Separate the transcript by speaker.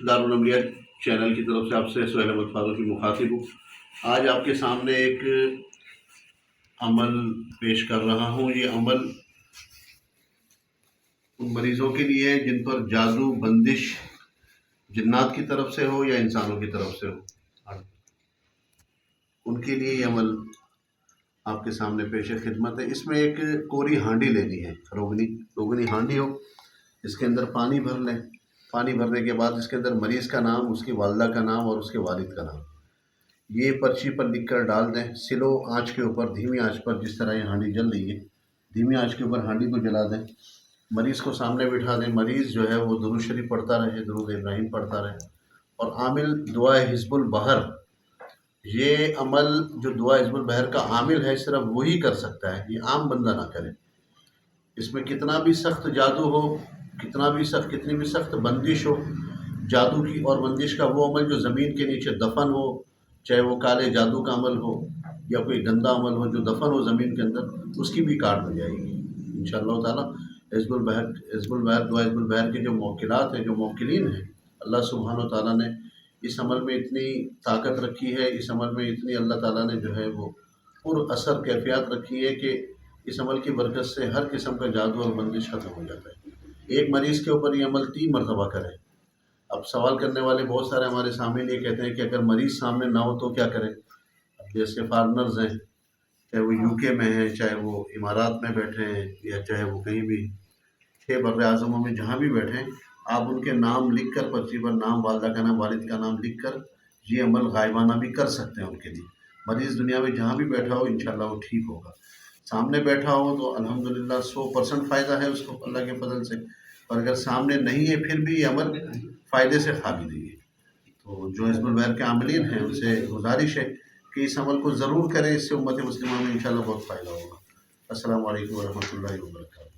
Speaker 1: दारुल अंबिया चैनल की तरफ से आपसे सुहेल अहमद फारूकी मुखातिब हूँ। आज आपके सामने एक अमल पेश कर रहा हूँ। ये अमल उन मरीज़ों के लिए है जिन पर जादू बंदिश जिन्नात की तरफ से हो या इंसानों की तरफ से हो, उनके लिए ये अमल आपके सामने पेश खिदमत है। इसमें एक कोरी हांडी लेनी है, रोगनी हांडी हो, इसके अंदर पानी भर लें। पानी भरने के बाद इसके अंदर मरीज़ का नाम, उसकी वालदा का नाम और उसके वालिद का नाम ये पर्ची पर लिख कर डाल दें। स्लो आंच के ऊपर, धीमी आंच पर, जिस तरह ये हांडी जल रही है, धीमी आंच के ऊपर हांडी को जला दें। मरीज़ को सामने बिठा दें। मरीज़ जो है वो दुरूद शरीफ पढ़ता रहे, दुरूद इब्राहिम पढ़ता रहे और आमिल दुआ हिज़्बुल बहर, ये अमल जो दुआ हिज़्बुल बहर का आमिल है सिर्फ वही कर सकता है, ये आम बंदा ना करे। इसमें कितना भी सख्त जादू हो, कितनी भी सख्त बंदिश हो, जादू की और बंदिश का वो अमल जो ज़मीन के नीचे दफन हो, चाहे वो काले जादू का अमल हो या कोई गंदा अमल हो जो दफन हो ज़मीन के अंदर, उसकी भी काट हो जाएगी इंशाअल्लाह ताला। हिज़्बुल बहर दुआ हिज़्बुल बहर के जो मौकिलात हैं, जो मौकिलीन हैं, अल्लाह सुब्हानहू व तआला ने इस अमल में इतनी ताकत रखी है, इस अमल में इतनी अल्लाह ताला ने जो है वो पुर असर कैफियत रखी है कि इस अमल की बरकत से हर किस्म का जादू और बंदिश ख़त्म हो जाता है। एक मरीज़ के ऊपर ये अमल 3 मरतबा करें। अब सवाल करने वाले बहुत सारे हमारे सामने ये कहते हैं कि अगर मरीज़ सामने ना हो तो क्या करें। जैसे फॉरनर्स हैं, चाहे वो यूके में हैं, चाहे वो इमारात में बैठे हैं या चाहे वो कहीं भी 6 बर्र आज़मों में जहाँ भी बैठे हैं, आप उनके नाम लिख कर पर्ची पर, नाम, वालदा का नाम, वालिद का नाम लिख कर ये अमल गायबाना भी कर सकते हैं उनके लिए। मरीज़ दुनिया में जहाँ भी बैठा हो इंशाअल्लाह वो ठीक होगा। सामने बैठा हो तो अल्हम्दुलिल्लाह 100% फ़ायदा है उसको अल्लाह के फजल से, और अगर सामने नहीं है फिर भी ये अमल फ़ायदे से खाली नहीं है। तो जो हिज़्बुल बहर के आमिलीन हैं उनसे गुजारिश है कि इस अमल को ज़रूर करें, इससे उम्मत मुस्लिमा में इंशाअल्लाह बहुत फ़ायदा होगा। अस्सलामु अलैकुम व रहमतुल्लाहि व बरकातहू।